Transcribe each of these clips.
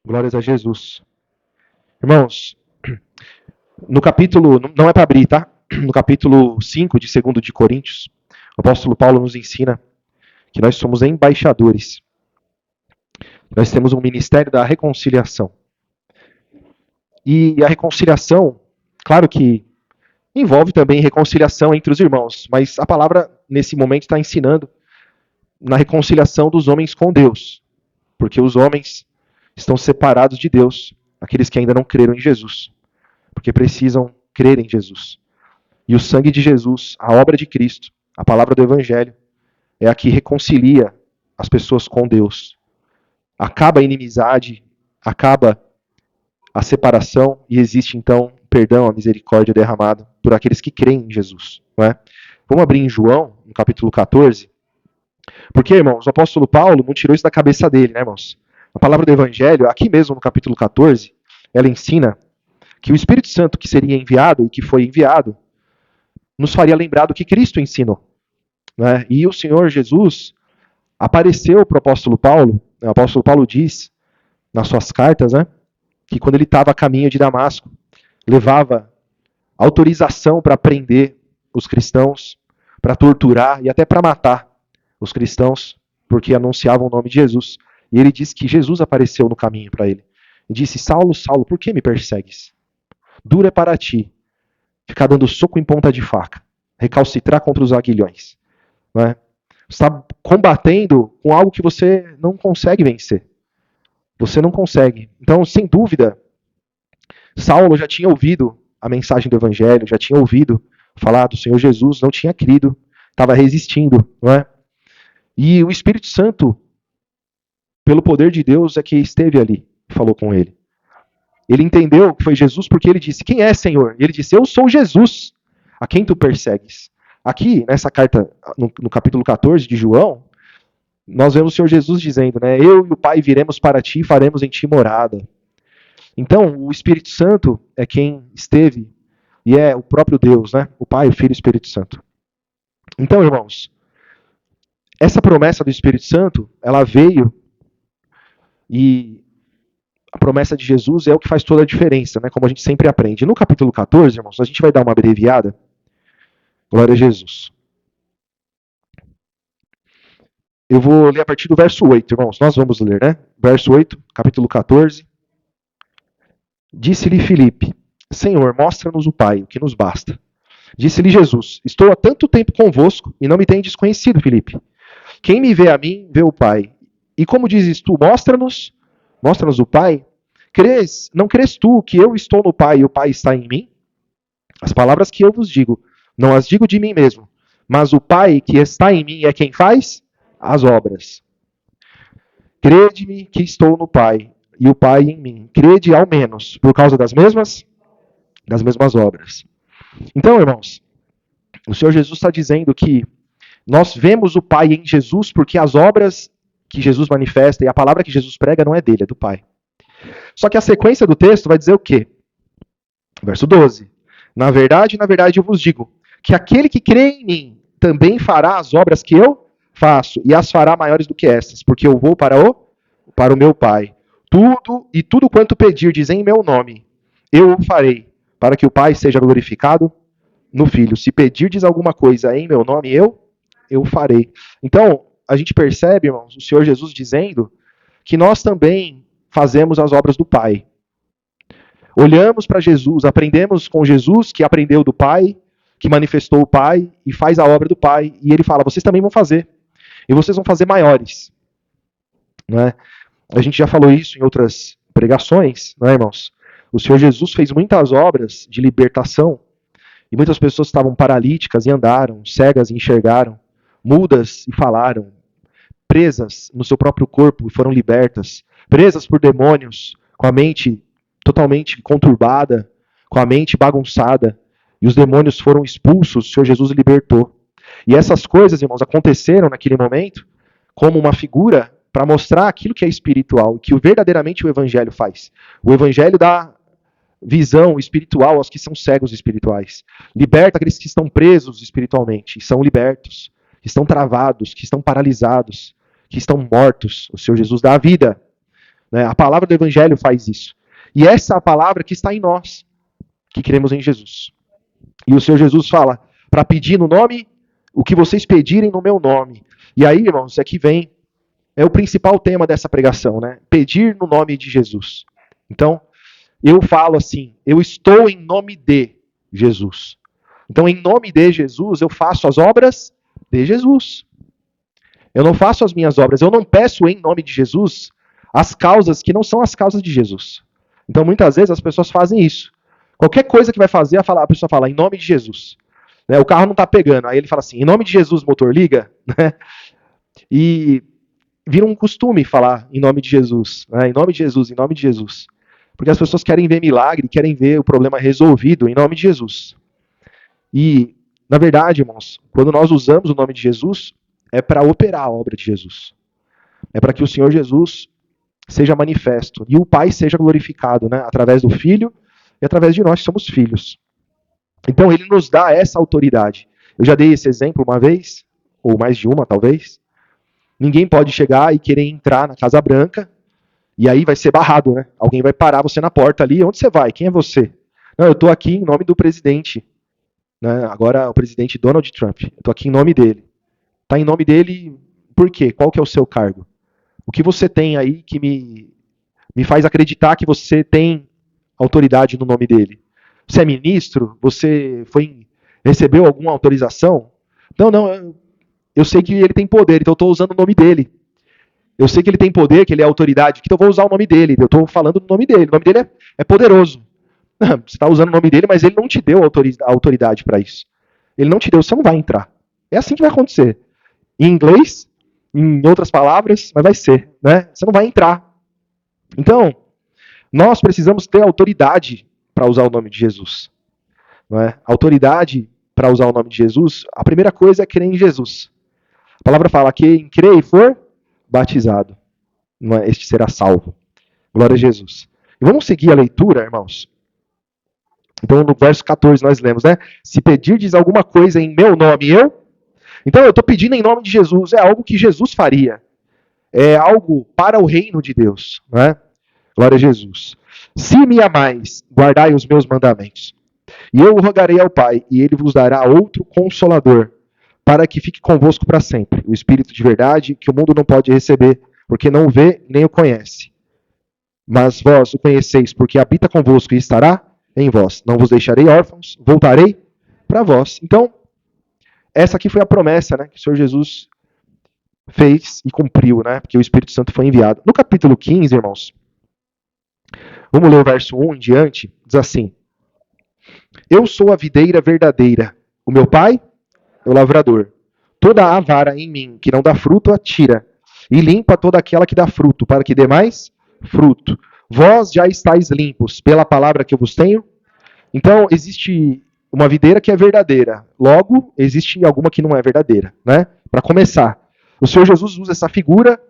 Glórias a Jesus. Irmãos, no capítulo, não é para abrir, tá? No capítulo 5 de 2 de Coríntios, o apóstolo Paulo nos ensina que nós somos embaixadores. Nós temos um ministério da reconciliação. E a reconciliação, claro que envolve também reconciliação entre os irmãos, mas a palavra, nesse momento, está ensinando na reconciliação dos homens com Deus, porque os homens estão separados de Deus, aqueles que ainda não creram em Jesus, porque precisam crer em Jesus. E o sangue de Jesus, a obra de Cristo, a palavra do Evangelho, é a que reconcilia as pessoas com Deus. Acaba a inimizade, acaba a separação e existe então perdão, a misericórdia derramada por aqueles que creem em Jesus. Não é? Vamos abrir em João, no capítulo 14. Porque, irmãos, o apóstolo Paulo não tirou isso da cabeça dele, né, irmãos? A palavra do Evangelho, aqui mesmo no capítulo 14, ela ensina que o Espírito Santo que seria enviado e que foi enviado nos faria lembrar do que Cristo ensinou. Né? E o Senhor Jesus apareceu para o apóstolo Paulo. O apóstolo Paulo diz nas suas cartas, né, que quando ele estava a caminho de Damasco, levava autorização para prender os cristãos, para torturar e até para matar os cristãos, porque anunciavam o nome de Jesus. E ele disse que Jesus apareceu no caminho para ele. E disse: Saulo, Saulo, por que me persegues? Duro é para ti ficar dando soco em ponta de faca, recalcitrar contra os aguilhões. Não é? Você está combatendo com algo que você não consegue vencer. Você não consegue. Então, sem dúvida, Saulo já tinha ouvido a mensagem do Evangelho, já tinha ouvido falar do Senhor Jesus, não tinha crido, estava resistindo, não é? E o Espírito Santo, pelo poder de Deus, é que esteve ali e falou com ele. Ele entendeu que foi Jesus porque ele disse: quem é, Senhor? E ele disse: eu sou Jesus, a quem tu persegues. Aqui, nessa carta, no capítulo 14 de João, nós vemos o Senhor Jesus dizendo, né, eu e o Pai viremos para ti e faremos em ti morada. Então, o Espírito Santo é quem esteve, e é o próprio Deus, né? O Pai, o Filho e o Espírito Santo. Então, irmãos, essa promessa do Espírito Santo, ela veio, e a promessa de Jesus é o que faz toda a diferença, né? Como a gente sempre aprende. No capítulo 14, irmãos, a gente vai dar uma abreviada. Glória a Jesus. Eu vou ler a partir do verso 8, irmãos. Nós vamos ler, né? Verso 8, capítulo 14. Disse-lhe Filipe: Senhor, mostra-nos o Pai, o que nos basta. Disse-lhe Jesus: estou há tanto tempo convosco e não me tendes conhecido, Filipe. Quem me vê a mim, vê o Pai. E como dizes tu, mostra-nos o Pai? Não crês tu que eu estou no Pai e o Pai está em mim? As palavras que eu vos digo, não as digo de mim mesmo, mas o Pai que está em mim é quem faz as obras. Crede-me que estou no Pai e o Pai em mim. Crede ao menos por causa das mesmas obras. Então, irmãos, o Senhor Jesus está dizendo que nós vemos o Pai em Jesus porque as obras que Jesus manifesta e a palavra que Jesus prega não é dele, é do Pai. Só que a sequência do texto vai dizer o quê? Verso 12. Na verdade, eu vos digo que aquele que crê em mim também fará as obras que eu faço e as fará maiores do que estas, porque eu vou para o meu Pai. Tudo quanto pedirdes em meu nome, eu o farei, para que o Pai seja glorificado no Filho. Se pedirdes alguma coisa em meu nome, eu farei. Então, a gente percebe, irmãos, o Senhor Jesus dizendo que nós também fazemos as obras do Pai. Olhamos para Jesus, aprendemos com Jesus, que aprendeu do Pai, que manifestou o Pai e faz a obra do Pai. E ele fala, vocês também vão fazer. E vocês vão fazer maiores. Não é? A gente já falou isso em outras pregações, não é, irmãos? O Senhor Jesus fez muitas obras de libertação e muitas pessoas estavam paralíticas e andaram, cegas e enxergaram, mudas e falaram, presas no seu próprio corpo e foram libertas, presas por demônios, com a mente totalmente conturbada, com a mente bagunçada, e os demônios foram expulsos, o Senhor Jesus libertou. E essas coisas, irmãos, aconteceram naquele momento como uma figura para mostrar aquilo que é espiritual, que verdadeiramente o Evangelho faz. O Evangelho dá visão espiritual aos que são cegos espirituais. Liberta aqueles que estão presos espiritualmente, e são libertos, que estão travados, que estão paralisados, que estão mortos. O Senhor Jesus dá a vida. Né? A palavra do Evangelho faz isso. E essa é a palavra que está em nós, que cremos em Jesus. E o Senhor Jesus fala, para pedir no nome, o que vocês pedirem no meu nome. E aí, irmãos, aqui vem, é o principal tema dessa pregação, né? Pedir no nome de Jesus. Então, eu falo assim, eu estou em nome de Jesus. Então, em nome de Jesus, eu faço as obras de Jesus. Eu não faço as minhas obras, eu não peço em nome de Jesus as causas que não são as causas de Jesus. Então, muitas vezes, as pessoas fazem isso. Qualquer coisa que vai fazer, a pessoa fala, em nome de Jesus. Né? O carro não está pegando. Aí ele fala assim, em nome de Jesus, motor, liga. Né? E vira um costume falar em nome de Jesus. Né? Em nome de Jesus, em nome de Jesus. Porque as pessoas querem ver milagre, querem ver o problema resolvido em nome de Jesus. E, na verdade, irmãos, quando nós usamos o nome de Jesus, é para operar a obra de Jesus. É para que o Senhor Jesus seja manifesto e o Pai seja glorificado, né, através do Filho e através de nós que somos filhos. Então ele nos dá essa autoridade. Eu já dei esse exemplo uma vez, ou mais de uma talvez. Ninguém pode chegar e querer entrar na Casa Branca e aí vai ser barrado, né? Alguém vai parar você na porta ali. Onde você vai? Quem é você? Não, eu estou aqui em nome do presidente. Né? Agora o presidente Donald Trump. Eu estou aqui em nome dele. Está em nome dele por quê? Qual que é o seu cargo? O que você tem aí que me faz acreditar que você tem autoridade no nome dele? Você é ministro? Você recebeu alguma autorização? Não, eu sei que ele tem poder, então eu estou usando o nome dele. Eu sei que ele tem poder, que ele é autoridade, então eu vou usar o nome dele. Eu estou falando do nome dele. O nome dele é poderoso. Você está usando o nome dele, mas ele não te deu autoridade para isso. Ele não te deu, você não vai entrar. É assim que vai acontecer. Em inglês, em outras palavras, mas vai ser, né? Você não vai entrar. Então, nós precisamos ter autoridade para usar o nome de Jesus. Não é? Autoridade para usar o nome de Jesus, a primeira coisa é crer em Jesus. A palavra fala que quem crê e for batizado, não é? Este será salvo. Glória a Jesus. E vamos seguir a leitura, irmãos. Então, no verso 14 nós lemos, né? Se pedirdes alguma coisa em meu nome, eu... Então, eu estou pedindo em nome de Jesus, é algo que Jesus faria. É algo para o reino de Deus, né? Glória a Jesus. Se me amais, guardai os meus mandamentos. E eu rogarei ao Pai, e ele vos dará outro consolador, para que fique convosco para sempre. O Espírito de verdade, que o mundo não pode receber, porque não o vê nem o conhece. Mas vós o conheceis, porque habita convosco e estará em vós. Não vos deixarei órfãos, voltarei para vós. Então, essa aqui foi a promessa, né, que o Senhor Jesus fez e cumpriu, né, porque o Espírito Santo foi enviado. No capítulo 15, irmãos, vamos ler o verso 1 em diante, diz assim: Eu sou a videira verdadeira, o meu pai é o lavrador. Toda a vara em mim que não dá fruto, a tira, e limpa toda aquela que dá fruto, para que dê mais fruto. Vós já estáis limpos pela palavra que eu vos tenho. Então, existe uma videira que é verdadeira. Logo, existe alguma que não é verdadeira, né? Para começar, o Senhor Jesus usa essa figura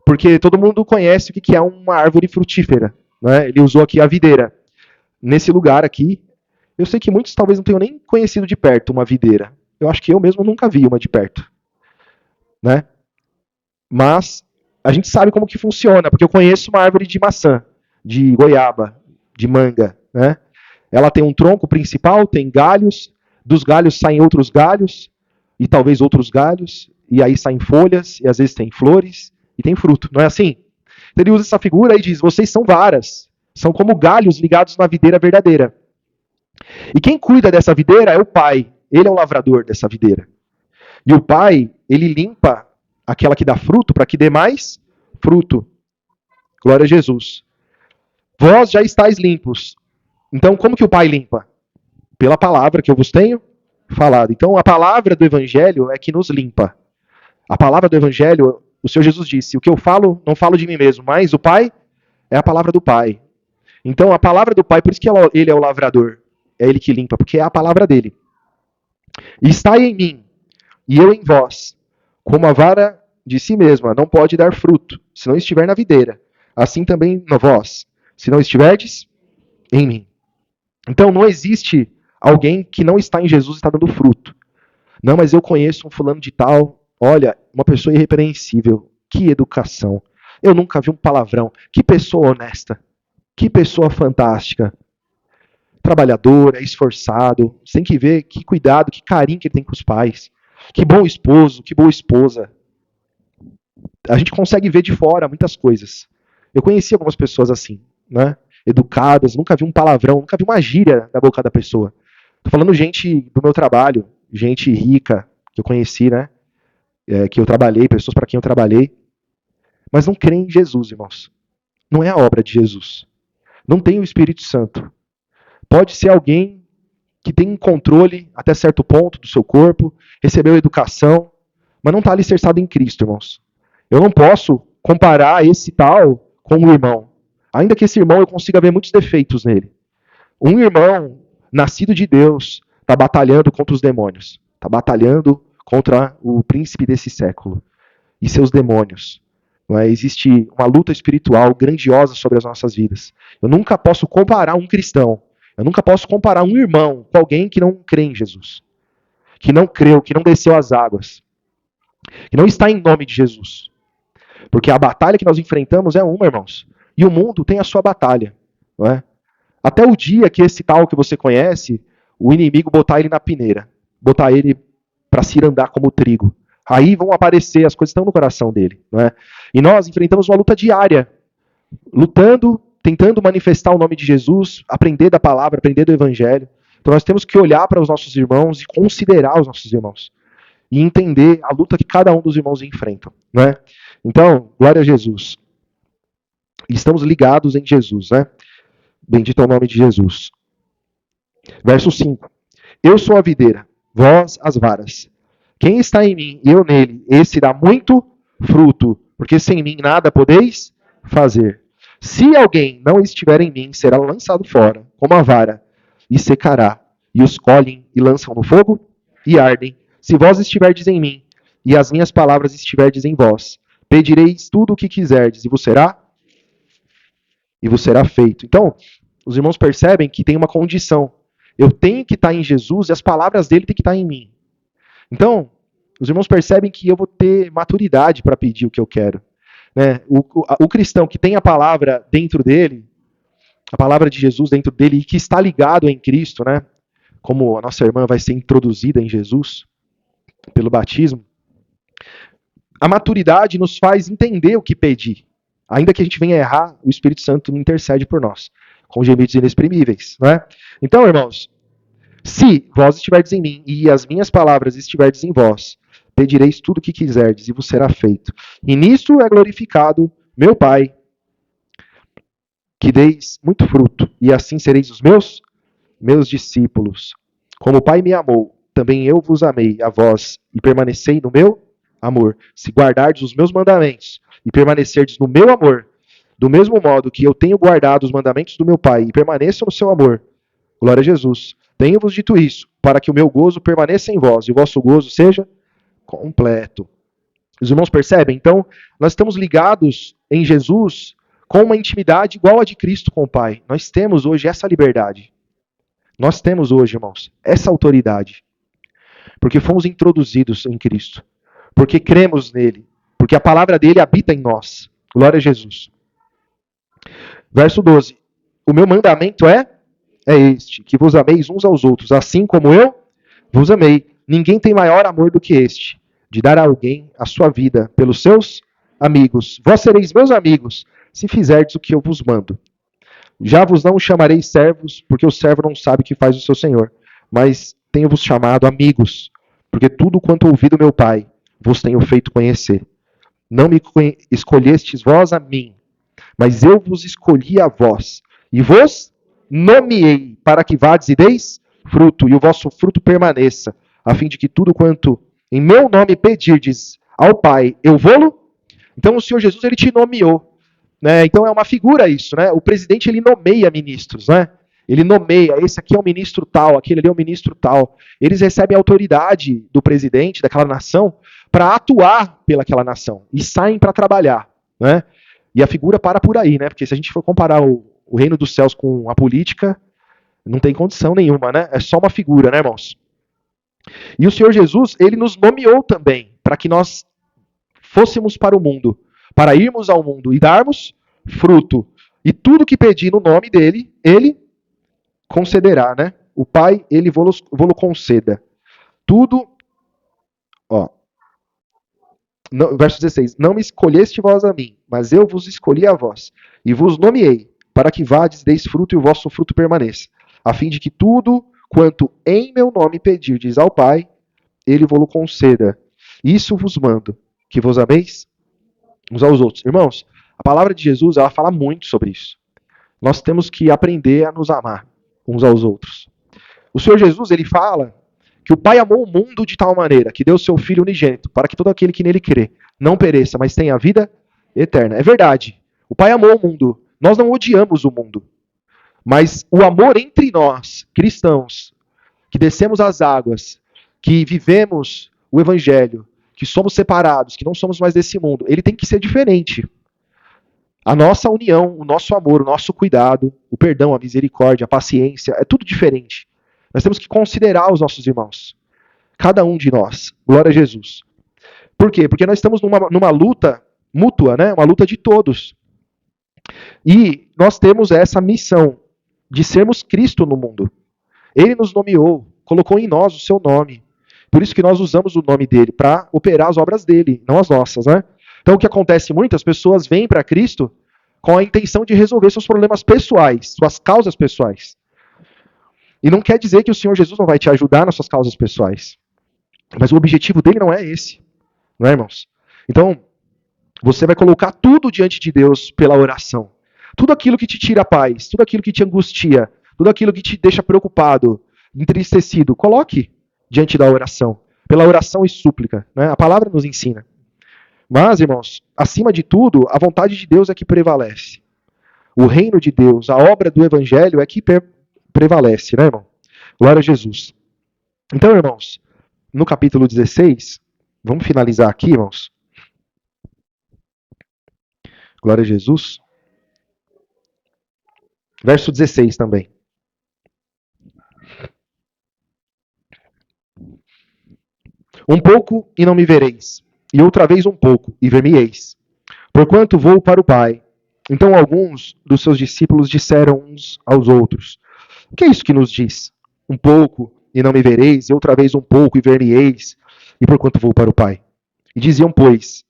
porque todo mundo conhece o que é uma árvore frutífera, né? Ele usou aqui a videira. Nesse lugar aqui, eu sei que muitos talvez não tenham nem conhecido de perto uma videira. Eu acho que eu mesmo nunca vi uma de perto, né? Mas a gente sabe como que funciona, porque eu conheço uma árvore de maçã, de goiaba, de manga, né? Ela tem um tronco principal, tem galhos, dos galhos saem outros galhos, e talvez outros galhos, e aí saem folhas, e às vezes tem flores, e tem fruto, não é assim? Então ele usa essa figura e diz, vocês são varas, são como galhos ligados na videira verdadeira. E quem cuida dessa videira é o Pai, ele é o lavrador dessa videira. E o Pai, ele limpa aquela que dá fruto para que dê mais fruto. Glória a Jesus. Vós já estáis limpos. Então, como que o Pai limpa? Pela palavra que eu vos tenho falado. Então, a palavra do Evangelho é que nos limpa. A palavra do Evangelho, o Senhor Jesus disse, o que eu falo, não falo de mim mesmo, mas o Pai é a palavra do Pai. Então, a palavra do Pai, por isso que ele é o lavrador. É ele que limpa, porque é a palavra dele. E está em mim, e eu em vós, como a vara de si mesma não pode dar fruto, se não estiver na videira. Assim também na vós, se não estiverdes em mim. Então não existe alguém que não está em Jesus e está dando fruto. Não, mas eu conheço um fulano de tal, olha, uma pessoa irrepreensível. Que educação. Eu nunca vi um palavrão. Que pessoa honesta. Que pessoa fantástica. Trabalhador, é esforçado. Você tem que ver que cuidado, que carinho que ele tem com os pais. Que bom esposo, que boa esposa. A gente consegue ver de fora muitas coisas. Eu conheci algumas pessoas assim, né? Educadas, nunca vi um palavrão, nunca vi uma gíria da boca da pessoa. Tô falando gente do meu trabalho, gente rica, que eu conheci, né? Que eu trabalhei, pessoas para quem eu trabalhei. Mas não creem em Jesus, irmãos. Não é a obra de Jesus. Não tem o Espírito Santo. Pode ser alguém que tem um controle até certo ponto do seu corpo, recebeu educação, mas não está alicerçado em Cristo, irmãos. Eu não posso comparar esse tal com um irmão. Ainda que esse irmão eu consiga ver muitos defeitos nele. Um irmão nascido de Deus está batalhando contra os demônios. Está batalhando contra o príncipe desse século e seus demônios. Não é? Existe uma luta espiritual grandiosa sobre as nossas vidas. Eu nunca posso comparar um cristão, eu nunca posso comparar um irmão com alguém que não crê em Jesus, que não creu, que não desceu as águas, que não está em nome de Jesus. Porque a batalha que nós enfrentamos é uma, irmãos. E o mundo tem a sua batalha. Não é? Até o dia que esse tal que você conhece, o inimigo botar ele na peneira, botar ele para se andar como trigo. Aí vão aparecer, as coisas estão no coração dele. Não é? E nós enfrentamos uma luta diária, lutando, tentando manifestar o nome de Jesus, aprender da palavra, aprender do evangelho. Então nós temos que olhar para os nossos irmãos e considerar os nossos irmãos. E entender a luta que cada um dos irmãos enfrentam. Não é? Então, glória a Jesus. Estamos ligados em Jesus, né? Bendito é o nome de Jesus. Verso 5. Eu sou a videira, vós as varas. Quem está em mim e eu nele, esse dá muito fruto, porque sem mim nada podeis fazer. Se alguém não estiver em mim, será lançado fora, como a vara, e secará. E os colhem e lançam no fogo e ardem. Se vós estiverdes em mim, e as minhas palavras estiverdes em vós, pedireis tudo o que quiserdes, e vos será feito. Então, os irmãos percebem que tem uma condição. Eu tenho que estar em Jesus e as palavras dele têm que estar em mim. Então, os irmãos percebem que eu vou ter maturidade para pedir o que eu quero. Né? O cristão que tem a palavra dentro dele, a palavra de Jesus dentro dele e que está ligado em Cristo, né? Como a nossa irmã vai ser introduzida em Jesus pelo batismo, a maturidade nos faz entender o que pedir. Ainda que a gente venha errar, o Espírito Santo intercede por nós, com gemidos inexprimíveis. Né? Então, irmãos, se vós estiverdes em mim e as minhas palavras estiverdes em vós, pedireis tudo o que quiserdes e vos será feito. E nisto é glorificado meu Pai, que deis muito fruto, e assim sereis os meus discípulos. Como o Pai me amou, também eu vos amei a vós, e permanecei no meu amor. Se guardardes os meus mandamentos e permanecerdes no meu amor, do mesmo modo que eu tenho guardado os mandamentos do meu Pai e permaneço no seu amor, glória a Jesus. Tenho-vos dito isso, para que o meu gozo permaneça em vós e o vosso gozo seja completo. Os irmãos percebem? Então, nós estamos ligados em Jesus com uma intimidade igual a de Cristo com o Pai. Nós temos hoje essa liberdade. Nós temos hoje, irmãos, essa autoridade. Porque fomos introduzidos em Cristo. Porque cremos nele. Porque a palavra dele habita em nós. Glória a Jesus. Verso 12. O meu mandamento é este, que vos ameis uns aos outros, assim como eu vos amei. Ninguém tem maior amor do que este, de dar a alguém a sua vida pelos seus amigos. Vós sereis meus amigos, se fizerdes o que eu vos mando. Já vos não chamarei servos, porque o servo não sabe o que faz o seu senhor, mas tenho-vos chamado amigos, porque tudo quanto ouvi do meu Pai, vos tenho feito conhecer. Não me escolhestes vós a mim, mas eu vos escolhi a vós, e vos nomeei, para que vades e deis fruto, e o vosso fruto permaneça, a fim de que tudo quanto em meu nome pedirdes ao Pai, eu vou-lo. Então o Senhor Jesus, ele te nomeou. Né? Então é uma figura isso, né? O presidente, ele nomeia ministros, né? Ele nomeia, esse aqui é o ministro tal, aquele ali é o ministro tal. Eles recebem a autoridade do presidente daquela nação para atuar pelaquela nação e saem para trabalhar, né? E a figura para por aí, né? Porque se a gente for comparar o reino dos céus com a política, não tem condição nenhuma, né? É só uma figura, né, irmãos? E o Senhor Jesus, ele nos nomeou também para que nós fôssemos para o mundo, para irmos ao mundo e darmos fruto. E tudo que pedir no nome dele, ele concederá, né? O Pai, ele vos conceda. Tudo, ó, verso 16: Não me escolheste vós a mim, mas eu vos escolhi a vós, e vos nomeei, para que vades, deis fruto e o vosso fruto permaneça, a fim de que tudo quanto em meu nome pedirdes ao Pai, ele vos conceda. Isso vos mando, que vos ameis uns aos outros. Irmãos, a palavra de Jesus, ela fala muito sobre isso. Nós temos que aprender a nos amar uns aos outros. O Senhor Jesus, ele fala que o Pai amou o mundo de tal maneira que deu o seu Filho unigênito, para que todo aquele que nele crê não pereça, mas tenha a vida eterna. É verdade. O Pai amou o mundo. Nós não odiamos o mundo. Mas o amor entre nós, cristãos, que descemos as águas, que vivemos o Evangelho, que somos separados, que não somos mais desse mundo, ele tem que ser diferente. A nossa união, o nosso amor, o nosso cuidado, o perdão, a misericórdia, a paciência, é tudo diferente. Nós temos que considerar os nossos irmãos. Cada um de nós. Glória a Jesus. Por quê? Porque nós estamos numa luta mútua, né? Uma luta de todos. E nós temos essa missão de sermos Cristo no mundo. Ele nos nomeou, colocou em nós o seu nome. Por isso que nós usamos o nome dele para operar as obras dele, não as nossas, né? Então o que acontece muito, as pessoas vêm para Cristo com a intenção de resolver seus problemas pessoais, suas causas pessoais. E não quer dizer que o Senhor Jesus não vai te ajudar nas suas causas pessoais. Mas o objetivo dele não é esse. Não é, irmãos? Então, você vai colocar tudo diante de Deus pela oração. Tudo aquilo que te tira a paz, tudo aquilo que te angustia, tudo aquilo que te deixa preocupado, entristecido, coloque diante da oração. Pela oração e súplica. Né? A palavra nos ensina. Mas, irmãos, acima de tudo, a vontade de Deus é que prevalece. O reino de Deus, a obra do Evangelho é que prevalece, né, irmão? Glória a Jesus. Então, irmãos, no capítulo 16, vamos finalizar aqui, irmãos. Glória a Jesus. Verso 16 também. Um pouco e não me vereis, e outra vez um pouco e ver-me-eis, porquanto vou para o Pai. Então alguns dos seus discípulos disseram uns aos outros: O que é isso que nos diz? Um pouco e não me vereis, e outra vez um pouco e ver-me-eis, e porquanto vou para o Pai. E diziam, pois,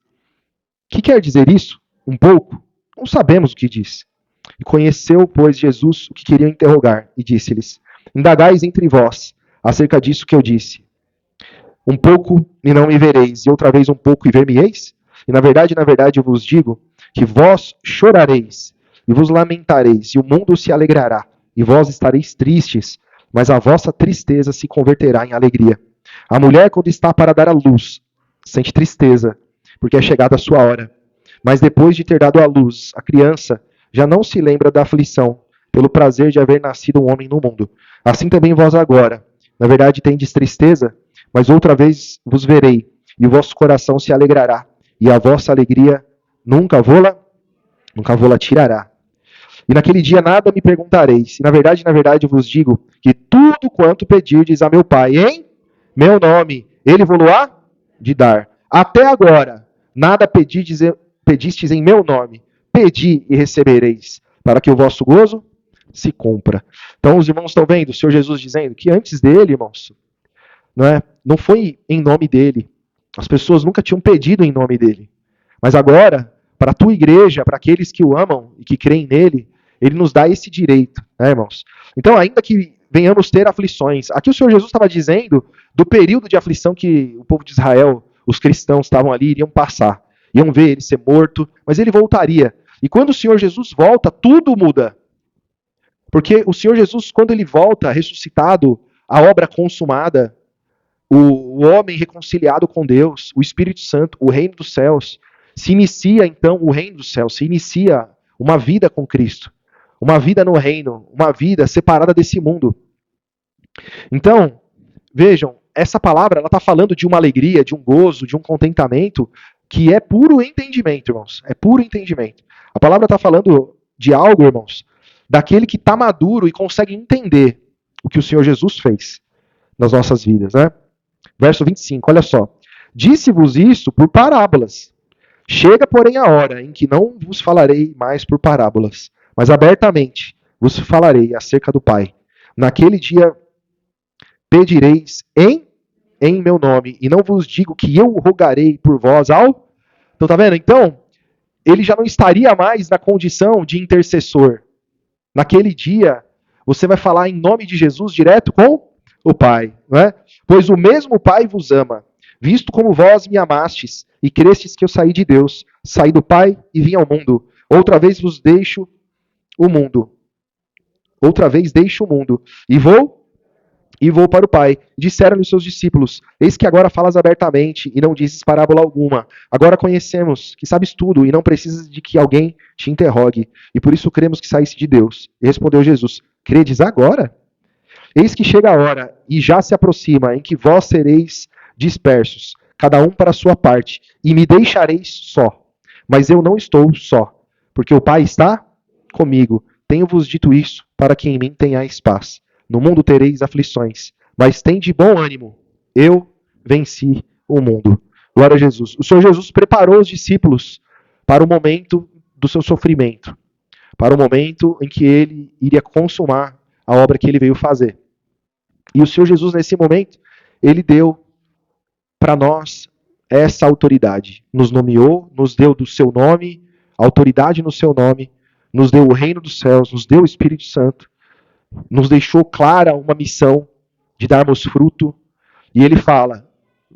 que quer dizer isso? Um pouco? Não sabemos o que diz. E conheceu, pois, Jesus o que queriam interrogar, e disse-lhes: Indagais entre vós acerca disso que eu disse. Um pouco e não me vereis, e outra vez um pouco e ver-me-eis? E na verdade, eu vos digo que vós chorareis e vos lamentareis, e o mundo se alegrará, e vós estareis tristes, mas a vossa tristeza se converterá em alegria. A mulher, quando está para dar à luz, sente tristeza, porque é chegada a sua hora. Mas depois de ter dado à luz, a criança já não se lembra da aflição, pelo prazer de haver nascido um homem no mundo. Assim também vós agora, na verdade, tendes tristeza, mas outra vez vos verei, e o vosso coração se alegrará, e a vossa alegria nunca vô-la tirará. E naquele dia nada me perguntareis. E na verdade, eu vos digo que tudo quanto pedirdes a meu Pai em meu nome, ele vô-lo-á de dar. Até agora, nada pedistes em meu nome. Pedi e recebereis, para que o vosso gozo se cumpra. Então os irmãos estão vendo o Senhor Jesus dizendo que antes dele, irmãos, não foi em nome dele. As pessoas nunca tinham pedido em nome dele. Mas agora, para a tua igreja, para aqueles que o amam e que creem nele, ele nos dá esse direito, né, irmãos? Então, ainda que venhamos ter aflições, aqui o Senhor Jesus estava dizendo do período de aflição que o povo de Israel, os cristãos estavam ali, iriam passar. Iam ver ele ser morto, mas ele voltaria. E quando o Senhor Jesus volta, tudo muda. Porque o Senhor Jesus, quando ele volta, ressuscitado, a obra consumada, o homem reconciliado com Deus, o Espírito Santo, o reino dos céus, se inicia então o reino dos céus, se inicia uma vida com Cristo, uma vida no reino, uma vida separada desse mundo. Então, vejam, essa palavra ela está falando de uma alegria, de um gozo, de um contentamento que é puro entendimento, irmãos. É puro entendimento. A palavra está falando de algo, irmãos, daquele que está maduro e consegue entender o que o Senhor Jesus fez nas nossas vidas, né? Verso 25, olha só. Disse-vos isso por parábolas, Chega, porém, a hora em que não vos falarei mais por parábolas, mas abertamente vos falarei acerca do Pai. Naquele dia pedireis em meu nome, e não vos digo que eu rogarei por vós ao... Então, tá vendo? Então, ele já não estaria mais na condição de intercessor. Naquele dia, você vai falar em nome de Jesus direto com o Pai, não é? Pois o mesmo Pai vos ama, visto como vós me amastes e crestes que eu saí de Deus, saí do Pai e vim ao mundo. Outra vez vos deixo o mundo. Outra vez deixo o mundo e vou para o Pai. Disseram-lhe os seus discípulos: Eis que agora falas abertamente e não dizes parábola alguma. Agora conhecemos que sabes tudo e não precisas de que alguém te interrogue. E por isso cremos que saísse de Deus. E respondeu Jesus: Credes agora? Eis que chega a hora e já se aproxima em que vós sereis dispersos, cada um para a sua parte, e me deixareis só. Mas eu não estou só, porque o Pai está comigo. Tenho-vos dito isso para que em mim tenhais paz. No mundo tereis aflições, mas tende bom ânimo. Eu venci o mundo. Glória a Jesus. O Senhor Jesus preparou os discípulos para o momento do seu sofrimento, para o momento em que ele iria consumar a obra que ele veio fazer. E o Senhor Jesus, nesse momento, ele deu para nós essa autoridade. Nos nomeou, nos deu do seu nome, autoridade no seu nome, nos deu o reino dos céus, nos deu o Espírito Santo, nos deixou clara uma missão de darmos fruto. E ele fala: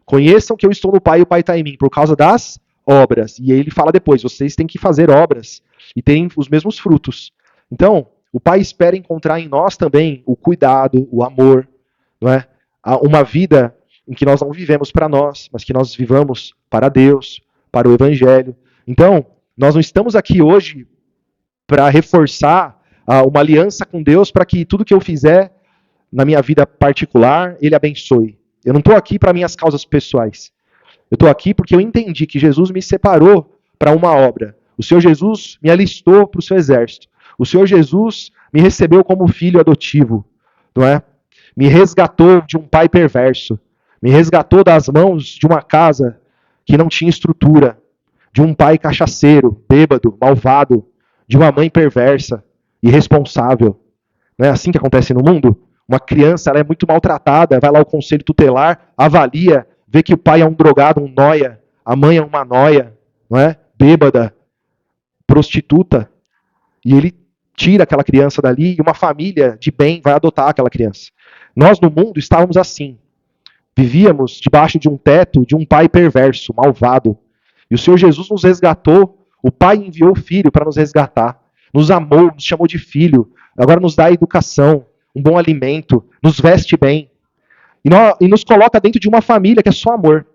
conheçam que eu estou no Pai e o Pai está em mim, por causa das obras. E ele fala depois: vocês têm que fazer obras e terem os mesmos frutos. Então, o Pai espera encontrar em nós também o cuidado, o amor, não é? Uma vida em que nós não vivemos para nós, mas que nós vivamos para Deus, para o Evangelho. Então, nós não estamos aqui hoje para reforçar uma aliança com Deus para que tudo que eu fizer na minha vida particular, Ele abençoe. Eu não estou aqui para minhas causas pessoais. Eu estou aqui porque eu entendi que Jesus me separou para uma obra. O Senhor Jesus me alistou para o seu exército. O Senhor Jesus me recebeu como filho adotivo, não é? Me resgatou de um pai perverso. Me resgatou das mãos de uma casa que não tinha estrutura. De um pai cachaceiro, bêbado, malvado. De uma mãe perversa, irresponsável. Não é assim que acontece no mundo? Uma criança ela é muito maltratada, vai lá ao conselho tutelar, avalia, vê que o pai é um drogado, um nóia, a mãe é uma nóia, não é? Bêbada, prostituta, e ele tira aquela criança dali e uma família de bem vai adotar aquela criança. Nós no mundo estávamos assim. Vivíamos debaixo de um teto de um pai perverso, malvado. E o Senhor Jesus nos resgatou, o Pai enviou o Filho para nos resgatar. Nos amou, nos chamou de filho, agora nos dá educação, um bom alimento, nos veste bem. E nos coloca dentro de uma família que é só amor.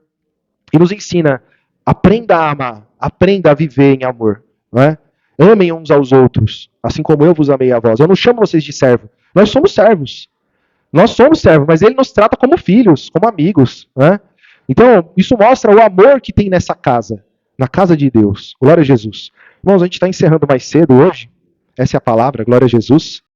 E nos ensina, aprenda a amar, aprenda a viver em amor. Não é? Amem uns aos outros, assim como eu vos amei a vós. Eu não chamo vocês de servo, nós somos servos. Nós somos servos, mas ele nos trata como filhos, como amigos. Né? Então, isso mostra o amor que tem nessa casa, na casa de Deus. Glória a Jesus. Irmãos, a gente está encerrando mais cedo hoje. Essa é a palavra, glória a Jesus.